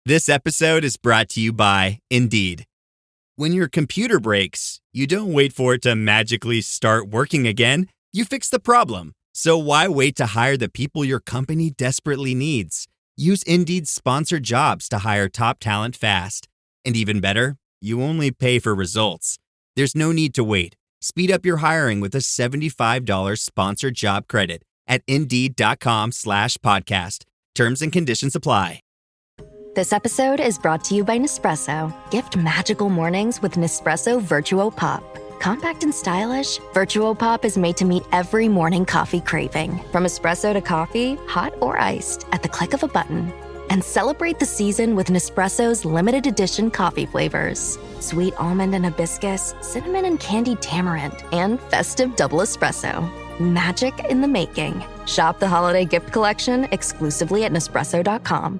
This episode is brought to you by Indeed. When your computer breaks, you don't wait for it to magically start working again. You fix the problem. So why wait to hire the people your company desperately needs? Use Indeed's sponsored jobs to hire top talent fast. And even better, you only pay for results. There's no need to wait. Speed up your hiring with a $75 sponsored job credit at Indeed.com/podcast. Terms and conditions apply. This episode is brought to you by Nespresso. Gift magical mornings with Nespresso Virtuo Pop. Compact and stylish, Virtuo Pop is made to meet every morning coffee craving. From espresso to coffee, hot or iced, at the click of a button. And celebrate the season with Nespresso's limited edition coffee flavors. Sweet almond and hibiscus, cinnamon and candied tamarind, and festive double espresso. Magic in the making. Shop the holiday gift collection exclusively at Nespresso.com.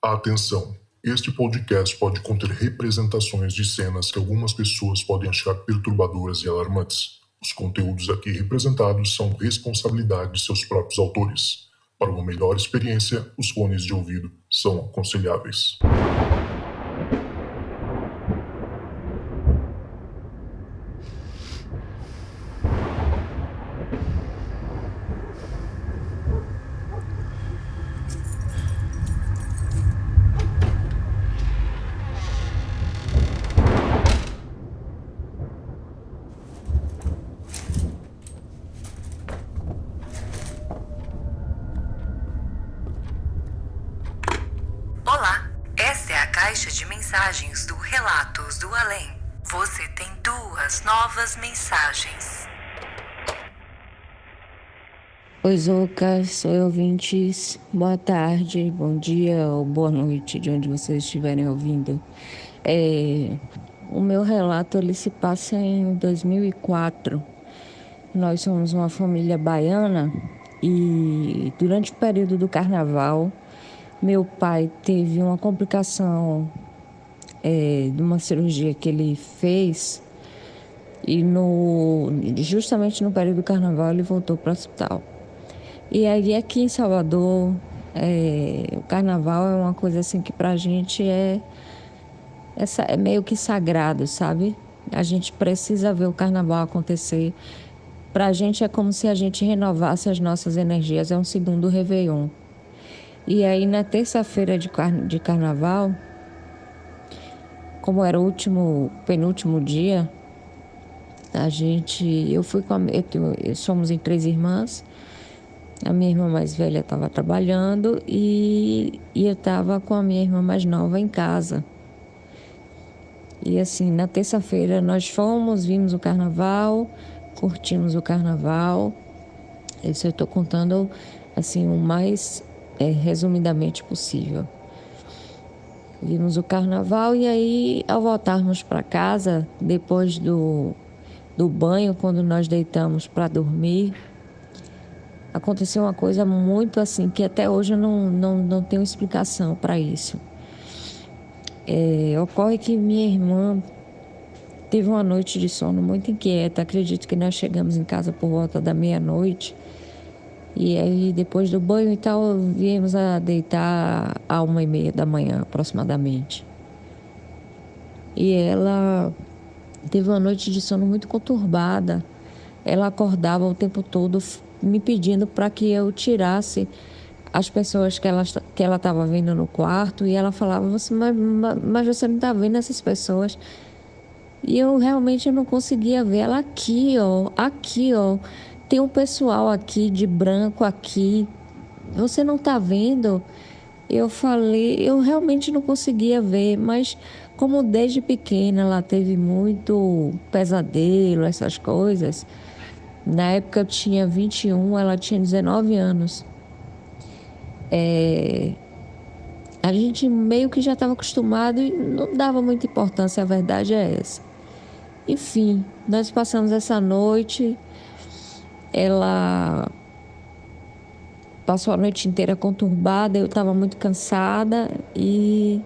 Atenção! Este podcast pode conter representações de cenas que algumas pessoas podem achar perturbadoras e alarmantes. Os conteúdos aqui representados são responsabilidade de seus próprios autores. Para uma melhor experiência, os fones de ouvido são aconselháveis. Olá, essa é a caixa de mensagens do Relatos do Além. Você tem 2 novas mensagens. Oi, Zocas, oi, ouvintes. Boa tarde, bom dia ou boa noite, de onde vocês estiverem ouvindo. O meu relato ele se passa em 2004. Nós somos uma família baiana e durante o período do carnaval, meu pai teve uma complicação de uma cirurgia que ele fez e justamente no período do carnaval ele voltou para o hospital. E aí aqui em Salvador, o carnaval é uma coisa assim que pra gente é meio que sagrado, sabe? A gente precisa ver o carnaval acontecer. Pra gente é como se a gente renovasse as nossas energias, é um segundo Réveillon. E aí, na terça-feira de carnaval, como era o penúltimo dia, eu fui somos em 3 irmãs, a minha irmã mais velha estava trabalhando e eu estava com a minha irmã mais nova em casa. E assim, na terça-feira nós vimos o carnaval, curtimos o carnaval. Isso eu estou contando assim, o mais resumidamente possível. Vimos o carnaval e aí, ao voltarmos para casa, depois do banho, quando nós deitamos para dormir, aconteceu uma coisa muito assim, que até hoje eu não tenho explicação para isso. Ocorre que minha irmã teve uma noite de sono muito inquieta. Acredito que nós chegamos em casa por volta da meia-noite. E aí, depois do banho e tal, viemos a deitar à 1h30 da manhã, aproximadamente. E ela teve uma noite de sono muito conturbada. Ela acordava o tempo todo me pedindo para que eu tirasse as pessoas que ela estava vendo no quarto. E ela falava, mas você não está vendo essas pessoas? E eu realmente não conseguia ver ela aqui, ó. Tem um pessoal aqui, de branco aqui. Você não está vendo? Eu falei, eu realmente não conseguia ver, mas como desde pequena ela teve muito pesadelo, essas coisas. Na época eu tinha 21, ela tinha 19 anos. A gente meio que já estava acostumado e não dava muita importância, a verdade é essa. Enfim, nós passamos essa noite. Ela passou a noite inteira conturbada, eu estava muito cansada e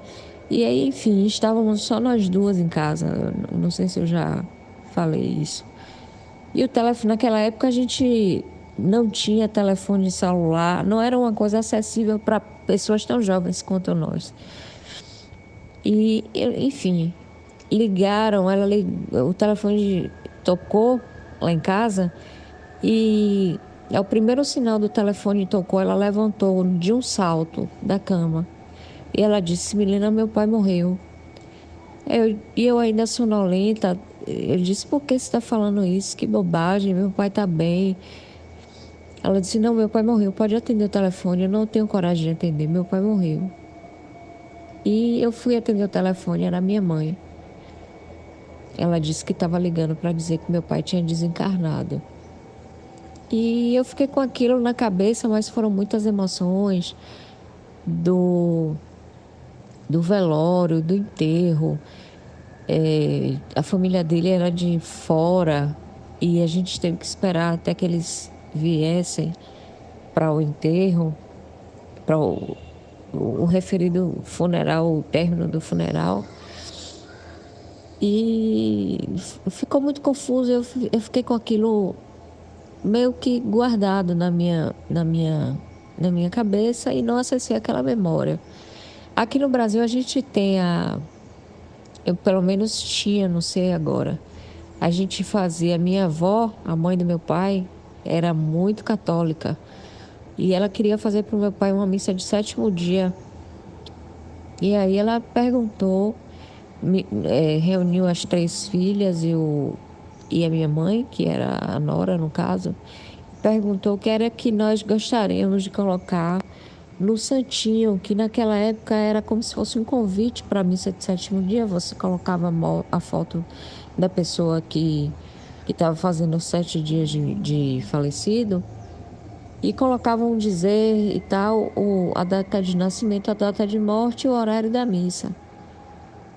aí, enfim, estávamos só nós 2 em casa. Eu não sei se eu já falei isso. E o telefone, naquela época, a gente não tinha telefone celular, não era uma coisa acessível para pessoas tão jovens quanto nós. E, enfim, ligaram, o telefone tocou lá em casa e ao primeiro sinal do telefone tocou, ela levantou de um salto da cama e ela disse: Milena, meu pai morreu. E eu ainda sonolenta, eu disse: por que você está falando isso? Que bobagem, meu pai está bem. Ela disse: não, meu pai morreu, pode atender o telefone. Eu não tenho coragem de atender, meu pai morreu. E eu fui atender o telefone, era minha mãe. Ela disse que estava ligando para dizer que meu pai tinha desencarnado. E eu fiquei com aquilo na cabeça, mas foram muitas emoções do velório, do enterro. A família dele era de fora e a gente teve que esperar até que eles viessem para o enterro, para o referido funeral, o término do funeral. E ficou muito confuso, eu fiquei com aquilo meio que guardado na minha cabeça e não acessei aquela memória. Aqui no Brasil a gente tem eu pelo menos tinha, não sei agora, a gente fazia, minha avó, a mãe do meu pai, era muito católica e ela queria fazer para o meu pai uma missa de 7º dia. E aí ela perguntou, reuniu as 3 filhas e a minha mãe, que era a nora no caso, perguntou o que era que nós gostaríamos de colocar no santinho, que naquela época era como se fosse um convite para a missa de 7º dia. Você colocava a foto da pessoa que estava fazendo os 7 dias de falecido e colocava um dizer e tal, a data de nascimento, a data de morte e o horário da missa.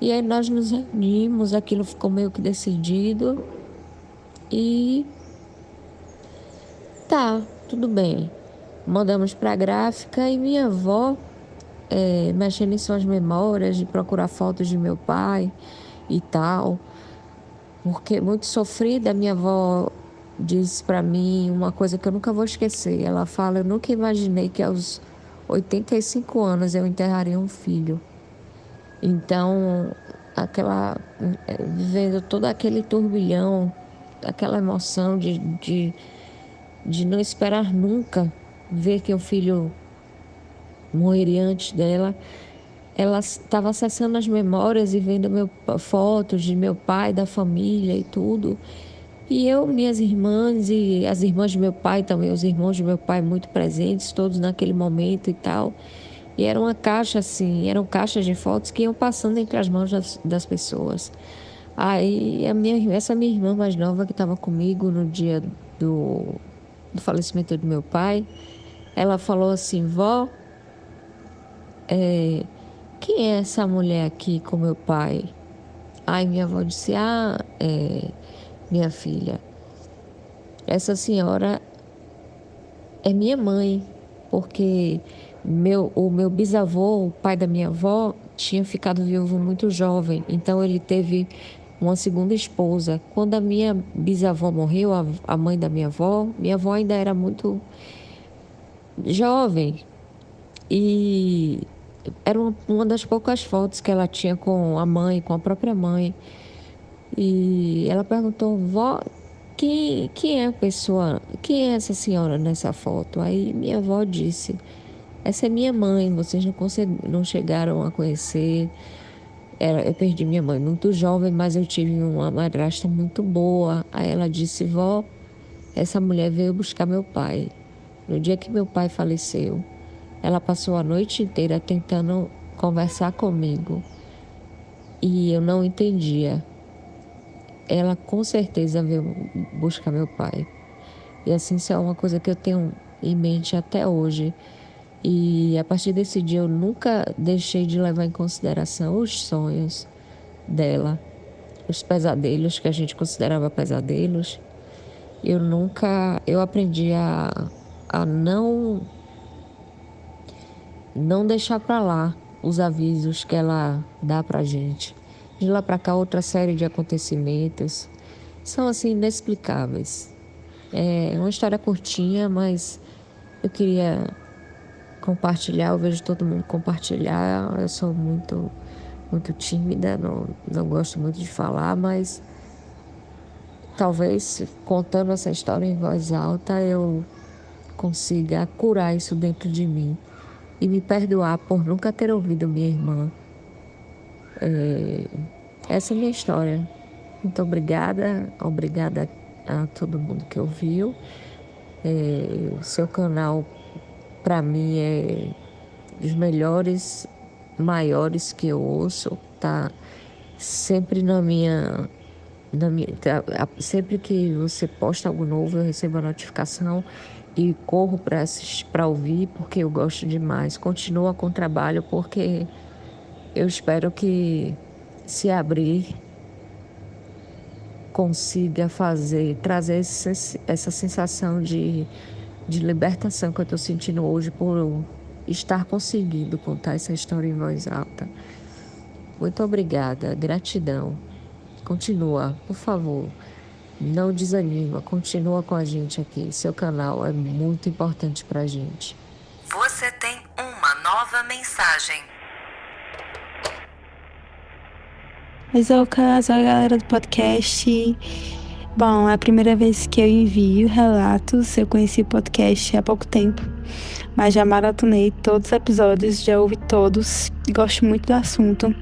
E aí nós nos reunimos, aquilo ficou meio que decidido e tá, tudo bem. Mandamos para a gráfica e minha avó, mexendo em suas memórias, de procurar fotos de meu pai e tal, porque muito sofrida, minha avó disse para mim uma coisa que eu nunca vou esquecer. Ela fala: eu nunca imaginei que aos 85 anos eu enterraria um filho. Então, vivendo todo aquele turbilhão, aquela emoção de não esperar nunca ver que o filho morreria antes dela, ela estava acessando as memórias e vendo fotos de meu pai, da família e tudo. E eu, minhas irmãs e as irmãs de meu pai também, os irmãos de meu pai muito presentes, todos naquele momento e tal. E era uma caixa assim, eram caixas de fotos que iam passando entre as mãos das pessoas. Aí essa minha irmã mais nova que estava comigo no dia do falecimento do meu pai, ela falou assim: vó, quem é essa mulher aqui com meu pai? Aí minha avó disse: minha filha, essa senhora é minha mãe, porque o meu bisavô, o pai da minha avó, tinha ficado viúvo muito jovem, então ele teve uma segunda esposa. Quando a minha bisavó morreu, a mãe da minha avó ainda era muito jovem e era uma das poucas fotos que ela tinha com a mãe, com a própria mãe. E ela perguntou: vó, quem é a pessoa, quem é essa senhora nessa foto? Aí minha avó disse: essa é minha mãe, vocês não chegaram a conhecer. Eu perdi minha mãe muito jovem, mas eu tive uma madrasta muito boa. Aí ela disse: vó, essa mulher veio buscar meu pai. No dia que meu pai faleceu, ela passou a noite inteira tentando conversar comigo e eu não entendia. Ela com certeza veio buscar meu pai. E assim, isso é uma coisa que eu tenho em mente até hoje. E a partir desse dia eu nunca deixei de levar em consideração os sonhos dela, os pesadelos que a gente considerava pesadelos. Eu aprendi a não deixar para lá os avisos que ela dá pra gente. De lá para cá, outra série de acontecimentos são assim inexplicáveis. É uma história curtinha, mas eu queria compartilhar. Eu vejo todo mundo compartilhar. Eu sou muito tímida, não gosto muito de falar, mas talvez contando essa história em voz alta eu consiga curar isso dentro de mim e me perdoar por nunca ter ouvido minha irmã. Essa é a minha história. Muito obrigada a todo mundo que ouviu. O seu canal, para mim, é dos melhores, maiores que eu ouço. Tá sempre sempre que você posta algo novo, eu recebo a notificação e corro para ouvir, porque eu gosto demais. Continua com o trabalho, porque eu espero que, se abrir, consiga trazer essa sensação de libertação que eu estou sentindo hoje por estar conseguindo contar essa história em voz alta. Muito obrigada, gratidão. Continua, por favor. Não desanima, continua com a gente aqui. Seu canal é muito importante pra gente. Você tem uma nova mensagem. Oi, Zouka, sou a galera do podcast. Bom, é a primeira vez que eu envio relatos. Eu conheci o podcast há pouco tempo, mas já maratonei todos os episódios, já ouvi todos. Gosto muito do assunto.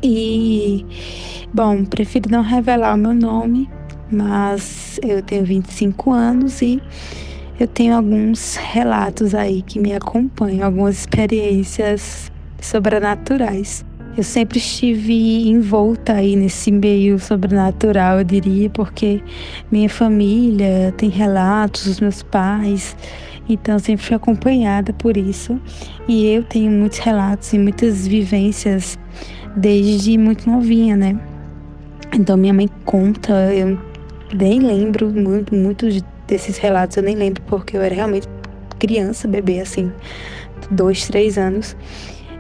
E, bom, prefiro não revelar o meu nome, mas eu tenho 25 anos e eu tenho alguns relatos aí que me acompanham, algumas experiências sobrenaturais. Eu sempre estive envolta aí nesse meio sobrenatural, eu diria, porque minha família tem relatos, os meus pais, então eu sempre fui acompanhada por isso. E eu tenho muitos relatos e muitas vivências desde muito novinha, né? Então minha mãe conta, eu nem lembro muito desses relatos, eu nem lembro porque eu era realmente criança, bebê, assim, 2, 3 anos.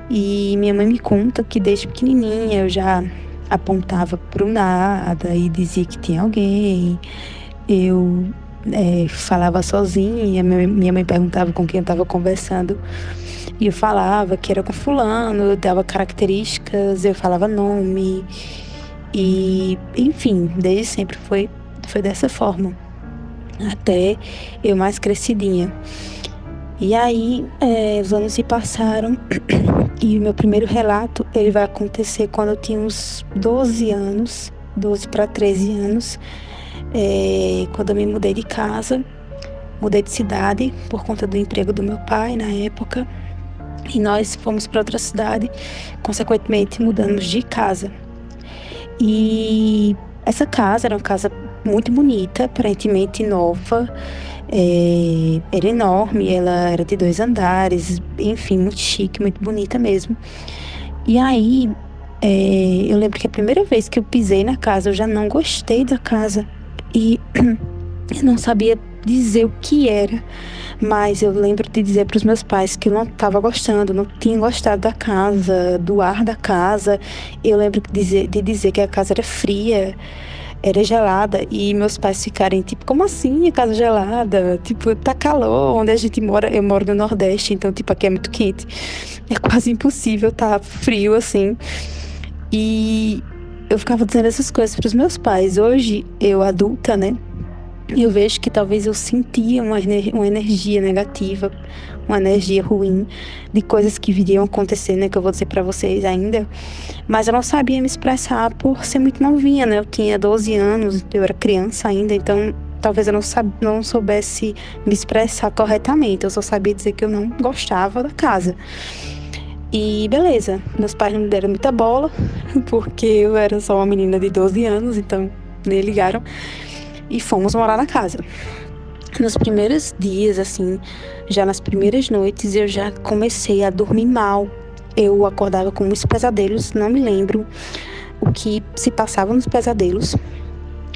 E minha mãe me conta que desde pequenininha eu já apontava pro nada e dizia que tinha alguém. Eu falava sozinha, minha mãe perguntava com quem eu estava conversando. E eu falava que era com fulano, eu dava características, eu falava nome. E, enfim, desde sempre foi dessa forma. Até eu mais crescidinha. E aí, os anos se passaram e o meu primeiro relato, ele vai acontecer quando eu tinha uns 12 anos, 12 para 13 anos, quando eu me mudei de casa, mudei de cidade por conta do emprego do meu pai na época, e nós fomos para outra cidade, consequentemente mudamos de casa. E essa casa era uma casa muito bonita, aparentemente nova. Era enorme, ela era de 2 andares, enfim, muito chique, muito bonita mesmo. E aí, eu lembro que a primeira vez que eu pisei na casa, eu já não gostei da casa. E eu não sabia dizer o que era, mas eu lembro de dizer para os meus pais que eu não estava gostando, não tinha gostado da casa, do ar da casa. Eu lembro de dizer que a casa era fria, era gelada, e meus pais ficarem tipo, como assim a casa gelada? Tipo, tá calor, onde a gente mora, eu moro no Nordeste, então tipo, aqui é muito quente, é quase impossível tá frio assim. E eu ficava dizendo essas coisas pros meus pais. Hoje, eu adulta, né, eu vejo que talvez eu sentia uma energia negativa, uma energia ruim de coisas que viriam acontecer, né, que eu vou dizer pra vocês ainda, mas eu não sabia me expressar por ser muito novinha, né, eu tinha 12 anos, eu era criança ainda, então talvez eu não soubesse me expressar corretamente, eu só sabia dizer que eu não gostava da casa. E beleza, meus pais não me deram muita bola, porque eu era só uma menina de 12 anos, então nem ligaram, e fomos morar na casa. Nos primeiros dias, assim, já nas primeiras noites, eu já comecei a dormir mal. Eu acordava com muitos pesadelos, não me lembro o que se passava nos pesadelos,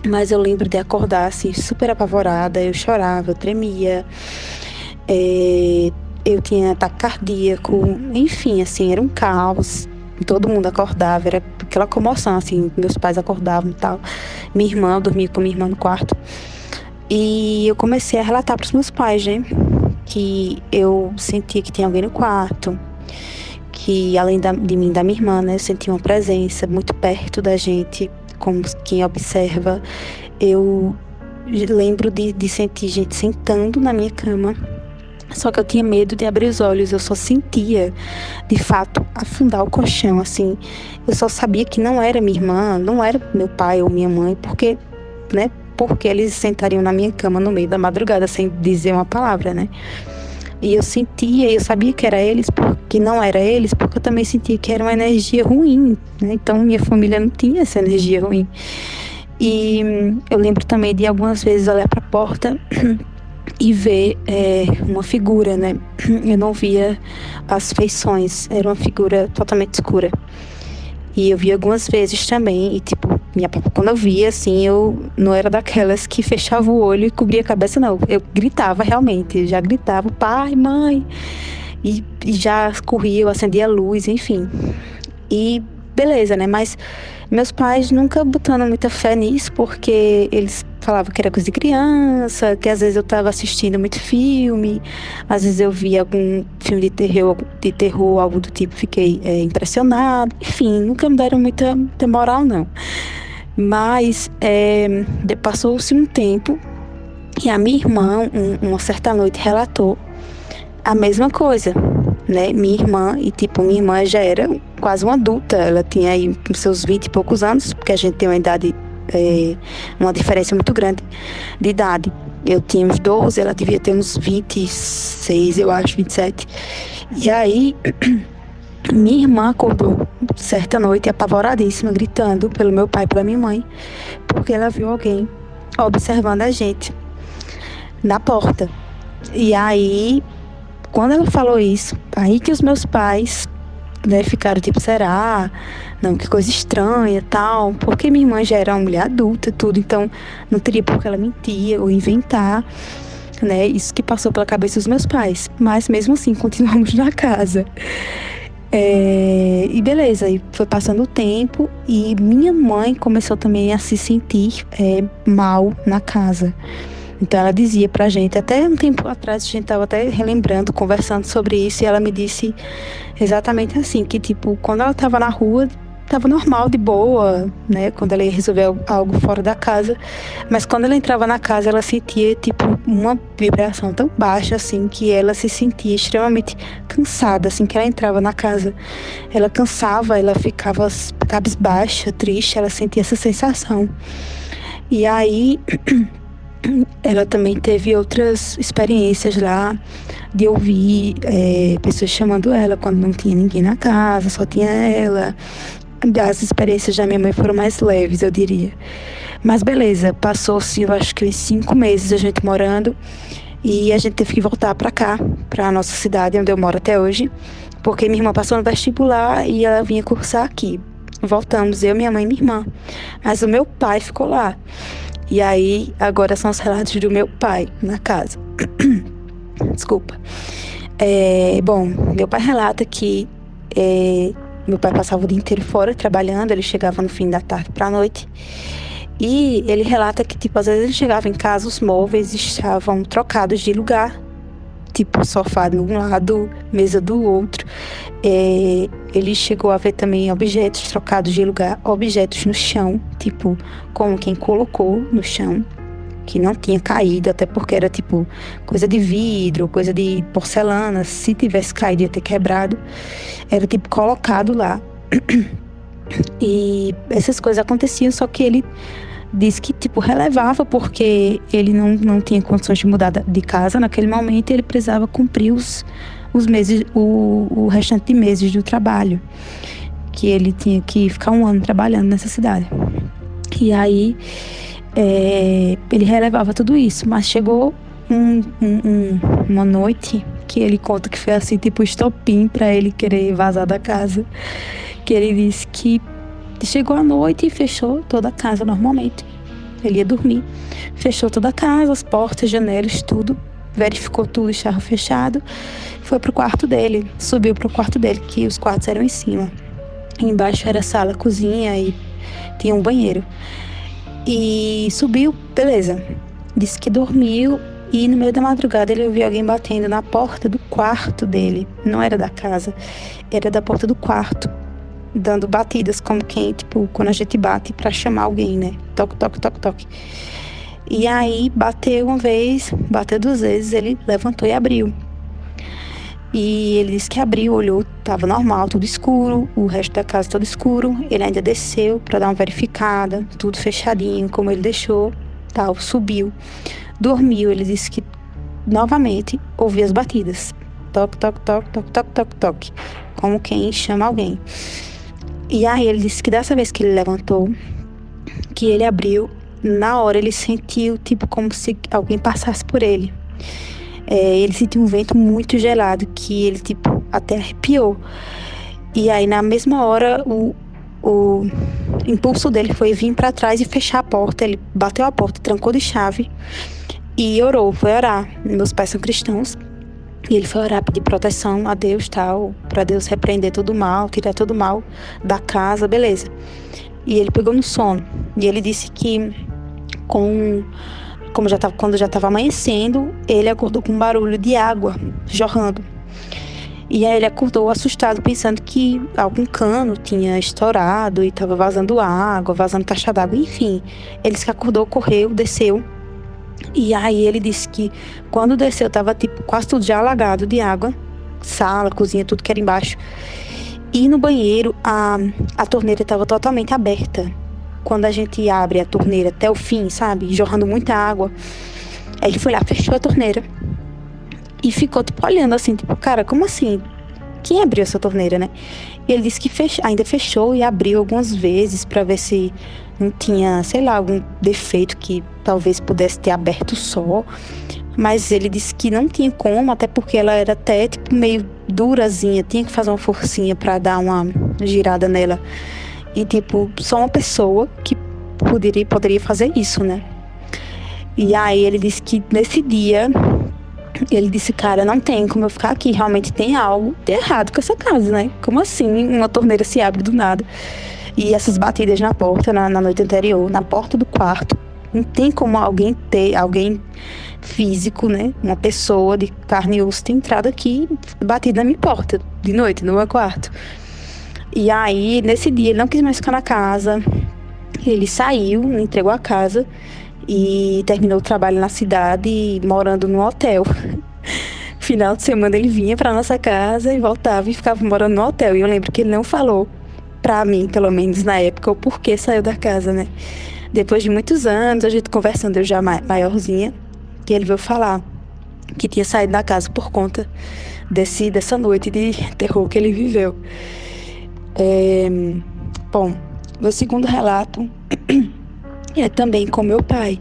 mas eu lembro de acordar, assim, super apavorada, eu chorava, eu tremia, eu tinha ataque cardíaco, enfim, assim, era um caos. Todo mundo acordava, era aquela comoção, assim, meus pais acordavam e tal. Minha irmã, eu dormia com minha irmã no quarto. E eu comecei a relatar para os meus pais, né? Que eu sentia que tinha alguém no quarto, que além de mim e da minha irmã, né, eu sentia uma presença muito perto da gente, como quem observa. Eu lembro de sentir gente sentando na minha cama, só que eu tinha medo de abrir os olhos. Eu só sentia, de fato, afundar o colchão, assim. Eu só sabia que não era minha irmã, não era meu pai ou minha mãe, porque eles sentariam na minha cama no meio da madrugada sem dizer uma palavra, né? E eu sentia, eu sabia que era eles, porque não era eles, porque eu também sentia que era uma energia ruim, né? Então minha família não tinha essa energia ruim. E eu lembro também de algumas vezes olhar para a porta e ver uma figura, né? Eu não via as feições, era uma figura totalmente escura. E eu vi algumas vezes também, e tipo, quando eu via, assim, eu não era daquelas que fechava o olho e cobria a cabeça, não. Eu gritava realmente, já gritava, pai, mãe, e já corria, eu acendia a luz, enfim. E beleza, né? Mas meus pais nunca botando muita fé nisso, porque eles falavam que era coisa de criança, que às vezes eu estava assistindo muito filme, às vezes eu via algum filme de terror, algo do tipo, fiquei impressionado. Enfim, nunca me deram muita moral, não. Mas passou-se um tempo e a minha irmã, uma certa noite, relatou a mesma coisa, né? Minha irmã já era quase uma adulta, ela tinha aí seus 20 e poucos anos, porque a gente tem uma diferença muito grande de idade. Eu tinha uns 12, ela devia ter uns 26, eu acho, 27. E aí, minha irmã acordou certa noite apavoradíssima, gritando pelo meu pai e pela minha mãe, porque ela viu alguém observando a gente na porta. E aí, quando ela falou isso, aí que os meus pais, né, ficaram tipo, será? Não, que coisa estranha, tal. Porque minha irmã já era uma mulher adulta, tudo. Então, não teria por que ela mentir ou inventar, né? Isso que passou pela cabeça dos meus pais. Mas, mesmo assim, continuamos na casa. E beleza, e foi passando o tempo. E minha mãe começou também a se sentir mal na casa. Então ela dizia pra gente, até um tempo atrás a gente tava até relembrando, conversando sobre isso, e ela me disse exatamente assim, que tipo, quando ela tava na rua, tava normal, de boa, né, quando ela ia resolver algo fora da casa, mas quando ela entrava na casa, ela sentia tipo uma vibração tão baixa, assim, que ela se sentia extremamente cansada, assim, que ela entrava na casa, ela cansava, ela ficava cabisbaixa, triste, ela sentia essa sensação. E aí ela também teve outras experiências lá, de ouvir pessoas chamando ela quando não tinha ninguém na casa, só tinha ela. As experiências da minha mãe foram mais leves, eu diria. Mas beleza, passou-se, eu acho que uns 5 meses a gente morando, e a gente teve que voltar pra cá, pra nossa cidade, onde eu moro até hoje, porque minha irmã passou no vestibular e ela vinha cursar aqui. Voltamos, eu, minha mãe e minha irmã. Mas o meu pai ficou lá. E aí, agora são os relatos do meu pai na casa. Desculpa. Bom, meu pai relata que meu pai passava o dia inteiro fora trabalhando, ele chegava no fim da tarde pra noite. E ele relata que, tipo, às vezes ele chegava em casa, os móveis estavam trocados de lugar. Tipo, sofá de um lado, mesa do outro. Ele chegou a ver também objetos trocados de lugar, objetos no chão, tipo, como quem colocou no chão, que não tinha caído, até porque era tipo coisa de vidro, coisa de porcelana. Se tivesse caído ia ter quebrado. Era tipo colocado lá. E essas coisas aconteciam, só que ele disse que tipo relevava, porque ele não tinha condições de mudar de casa naquele momento, e ele precisava cumprir os meses, o restante de meses do trabalho, que ele tinha que ficar 1 ano trabalhando nessa cidade. E aí ele relevava tudo isso, mas chegou uma noite que ele conta que foi assim, tipo estopim pra ele querer vazar da casa, que ele disse que chegou à noite e fechou toda a casa normalmente. Ele ia dormir, fechou toda a casa, as portas, janelas, tudo, verificou tudo, estava fechado, foi pro quarto dele, subiu pro quarto dele, que os quartos eram em cima. Embaixo era sala, cozinha e tinha um banheiro. E subiu, beleza. disse que dormiu e no meio da madrugada ele ouviu alguém batendo na porta do quarto dele. Não era da casa, era da porta do quarto, dando batidas como quem, tipo, quando a gente bate pra chamar alguém, né? Toque, toque, toque, toque. E aí bateu uma vez, bateu 2 vezes, ele levantou e abriu. E ele disse que abriu, olhou, tava normal, tudo escuro, o resto da casa todo escuro. Ele ainda desceu pra dar uma verificada, tudo fechadinho, como ele deixou, tal, subiu. Dormiu, ele disse que novamente ouviu as batidas. Toque, toque, toque, toque, toque, toque, toque. Como quem chama alguém. E aí ele disse que dessa vez que ele levantou, que ele abriu, na hora ele sentiu tipo como se alguém passasse por ele. Ele sentiu um vento muito gelado, que ele tipo até arrepiou. E aí na mesma hora o impulso dele foi vir pra trás e fechar a porta. Ele bateu a porta, trancou de chave e orou, foi orar. Meus pais são cristãos. E ele foi orar, pedir proteção a Deus, tal, pra Deus repreender todo o mal, tirar todo o mal da casa, beleza. E ele pegou no sono. E ele disse que quando já estava amanhecendo, ele acordou com um barulho de água jorrando. E aí ele acordou assustado, pensando que algum cano tinha estourado e estava vazando água, vazando caixa d'água, enfim. Ele disse que acordou, correu, desceu. E aí ele disse que quando desceu estava tipo quase tudo já alagado de água, sala, cozinha, tudo que era embaixo. E no banheiro a torneira estava totalmente aberta. Quando a gente abre a torneira até o fim, sabe, jorrando muita água. Aí ele foi lá, fechou a torneira e ficou tipo olhando assim, tipo, cara, como assim? Quem abriu essa torneira, né? E ele disse que ainda fechou e abriu algumas vezes pra ver se não tinha, sei lá, algum defeito que talvez pudesse ter aberto só. Mas ele disse que não tinha como, até porque ela era até tipo meio durazinha, tinha que fazer uma forcinha pra dar uma girada nela. E tipo, só uma pessoa que poderia fazer isso, né? E aí ele disse que nesse dia, ele disse, cara, não tem como eu ficar aqui, realmente tem algo de errado com essa casa, né? Como assim uma torneira se abre do nada? E essas batidas na porta, na noite anterior, na porta do quarto, não tem como alguém físico, né? Uma pessoa de carne e osso ter entrado aqui, batido na minha porta, de noite, no meu quarto. E aí, nesse dia, ele não quis mais ficar na casa. Ele saiu, entregou a casa e terminou o trabalho na cidade, morando num hotel. Final de semana ele vinha pra nossa casa e voltava e ficava morando no hotel. E eu lembro que ele não falou pra mim, pelo menos na época, o porquê saiu da casa, né? Depois de muitos anos, a gente conversando, eu já maiorzinha, que ele veio falar que tinha saído da casa por conta dessa noite de terror que ele viveu. Bom, meu segundo relato é também com meu pai.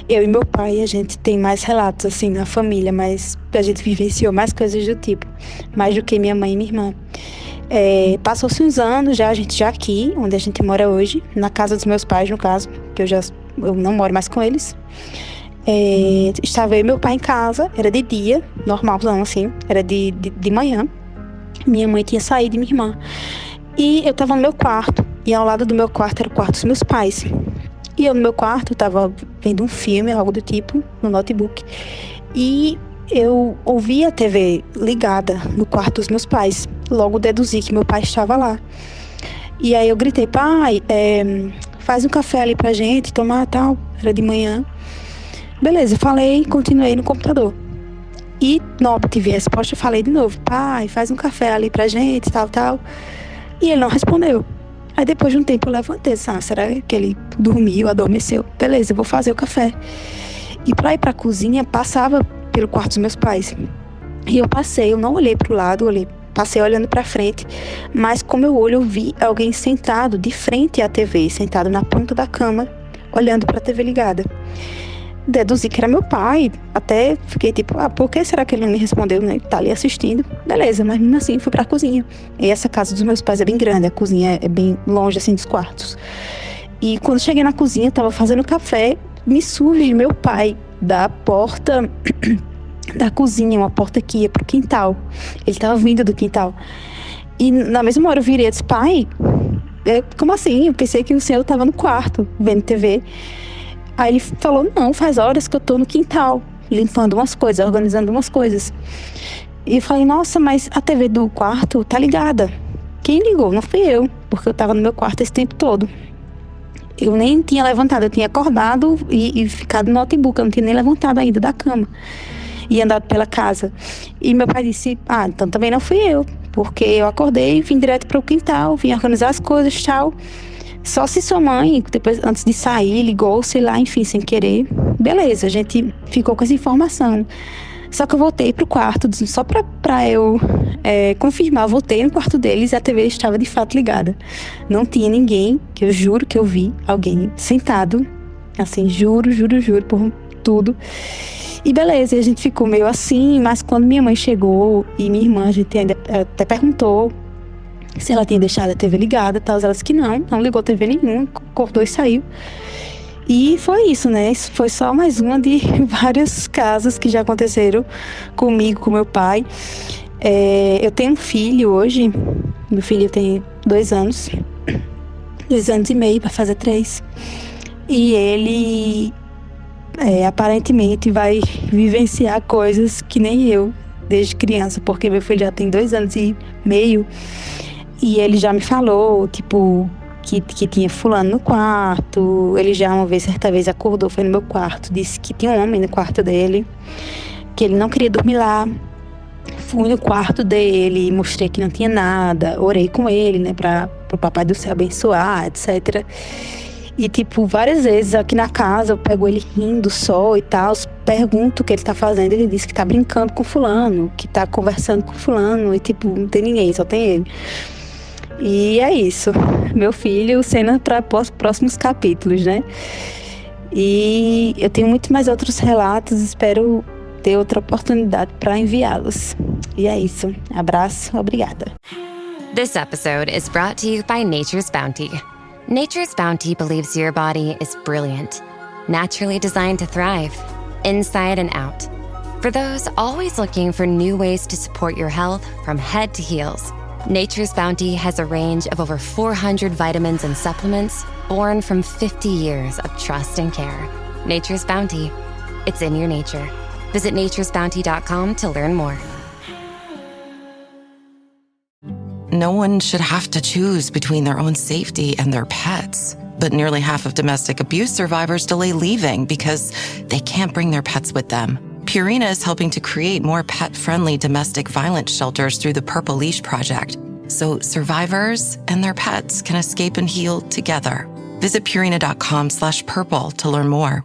Eu e meu pai, a gente tem mais relatos assim na família, mas a gente vivenciou mais coisas do tipo, mais do que minha mãe e minha irmã. Passou-se uns anos já, a gente já aqui, onde a gente mora hoje, na casa dos meus pais, no caso, que eu não moro mais com eles. Estava eu e meu pai em casa, era de dia, normalzão assim, era de manhã. Minha mãe tinha saído e minha irmã. E eu tava no meu quarto, e ao lado do meu quarto era o quarto dos meus pais. E eu no meu quarto tava vendo um filme, algo do tipo, no notebook. E eu ouvi a TV ligada no quarto dos meus pais. Logo deduzi que meu pai estava lá. E aí eu gritei, pai, faz um café ali pra gente tomar, tal. Era de manhã. Beleza, falei, continuei no computador. E não obtive resposta, eu falei de novo, pai, faz um café ali pra gente, tal, tal. E ele não respondeu. Aí depois de um tempo eu levantei, será que ele dormiu, adormeceu? Beleza, eu vou fazer o café. E pra ir pra cozinha, passava pelo quarto dos meus pais. E eu passei, eu não olhei pro lado, passei olhando pra frente. Mas com meu olho eu vi alguém sentado de frente à TV, sentado na ponta da cama, olhando pra TV ligada. Deduzi que era meu pai, até fiquei tipo, por que será que ele não me respondeu, né? Ele tá ali assistindo, beleza, mas mesmo assim fui pra cozinha. E essa casa dos meus pais é bem grande, a cozinha é bem longe assim dos quartos. E quando cheguei na cozinha, tava fazendo café, me surge meu pai da porta da cozinha, uma porta que ia pro quintal. Ele tava vindo do quintal. E na mesma hora eu virei e disse, pai, como assim? Eu pensei que o senhor tava no quarto, vendo TV. Aí ele falou, não, faz horas que eu tô no quintal, limpando umas coisas, organizando umas coisas. E eu falei, nossa, mas a TV do quarto tá ligada. Quem ligou? Não fui eu, porque eu tava no meu quarto esse tempo todo. Eu nem tinha levantado, eu tinha acordado e ficado no notebook, eu não tinha nem levantado ainda da cama. E andado pela casa. E meu pai disse, então também não fui eu, porque eu acordei, vim direto para o quintal, vim organizar as coisas, tal. Só se sua mãe, depois, antes de sair, ligou, sei lá, enfim, sem querer. Beleza, a gente ficou com essa informação. Só que eu voltei pro quarto, só pra eu confirmar, eu voltei no quarto deles e a TV estava de fato ligada. Não tinha ninguém, que eu juro que eu vi alguém sentado, assim, juro por tudo. E beleza, a gente ficou meio assim, mas quando minha mãe chegou e minha irmã, a gente ainda até perguntou se ela tinha deixado a TV ligada e tal. Ela disse que não ligou a TV nenhuma, acordou e saiu. E foi isso, né? Isso foi só mais uma de vários casos que já aconteceram comigo, com meu pai. Eu tenho um filho hoje, meu filho tem 2 anos, 2 anos e meio, para fazer 3. E ele aparentemente vai vivenciar coisas que nem eu, desde criança, porque meu filho já tem 2 anos e meio e ele já me falou, tipo, que tinha fulano no quarto. Ele já certa vez acordou, foi no meu quarto, disse que tinha um homem no quarto dele, que ele não queria dormir lá. Fui no quarto dele, mostrei que não tinha nada, orei com ele, né, pro Papai do Céu abençoar, etc. E, tipo, várias vezes aqui na casa eu pego ele rindo só e tal, pergunto o que ele tá fazendo, ele diz que tá brincando com fulano, que tá conversando com fulano, e, tipo, não tem ninguém, só tem ele. E é isso, meu filho, cena para próximos capítulos, né? E eu tenho muito mais outros relatos, espero ter outra oportunidade para enviá-los. E é isso, abraço, obrigada. This episode is brought to you by Nature's Bounty. Nature's Bounty believes your body is brilliant, naturally designed to thrive, inside and out. For those always looking for new ways to support your health from head to heels, Nature's Bounty has a range of over 400 vitamins and supplements born from 50 years of trust and care. Nature's Bounty. It's in your nature. Visit naturesbounty.com to learn more. No one should have to choose between their own safety and their pets. But nearly half of domestic abuse survivors delay leaving because they can't bring their pets with them. Purina is helping to create more pet-friendly domestic violence shelters through the Purple Leash Project, so survivors and their pets can escape and heal together. Visit Purina.com/purple to learn more.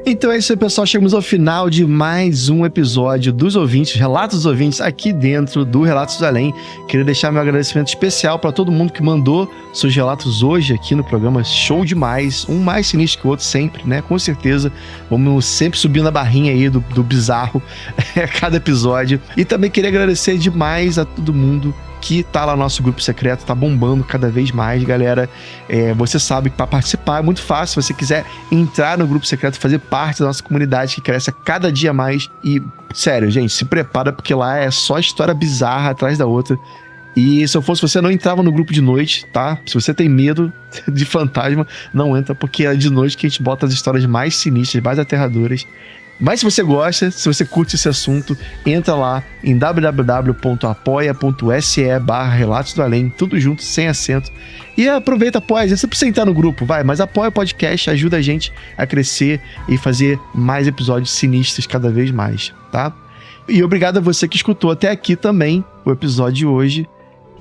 Então é isso aí, pessoal. Chegamos ao final de mais um episódio dos ouvintes, Relatos dos Ouvintes, aqui dentro do Relatos do Além. Queria deixar meu agradecimento especial para todo mundo que mandou seus relatos hoje aqui no programa. Show demais. Um mais sinistro que o outro sempre, né? Com certeza. Vamos sempre subindo a barrinha aí do bizarro a cada episódio. E também queria agradecer demais a todo mundo que tá lá no nosso grupo secreto, tá bombando cada vez mais, galera. Você sabe que para participar é muito fácil. Se você quiser entrar no grupo secreto, fazer parte da nossa comunidade que cresce a cada dia mais. E, sério, gente, se prepara, porque lá é só história bizarra atrás da outra. E se eu fosse você, não entrava no grupo de noite, tá? Se você tem medo de fantasma, não entra, porque é de noite que a gente bota as histórias mais sinistras, mais aterradoras. Mas se você gosta, se você curte esse assunto, entra lá em www.apoia.se/Relatos do Além, tudo junto, sem acento. E aproveita, apoia. Você precisa entrar no grupo, vai, mas apoia o podcast, ajuda a gente a crescer e fazer mais episódios sinistros cada vez mais, tá? E obrigado a você que escutou até aqui também o episódio de hoje.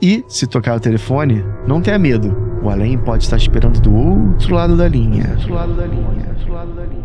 E, se tocar o telefone, não tenha medo. O Além pode estar esperando do outro lado da linha. Do outro lado da linha.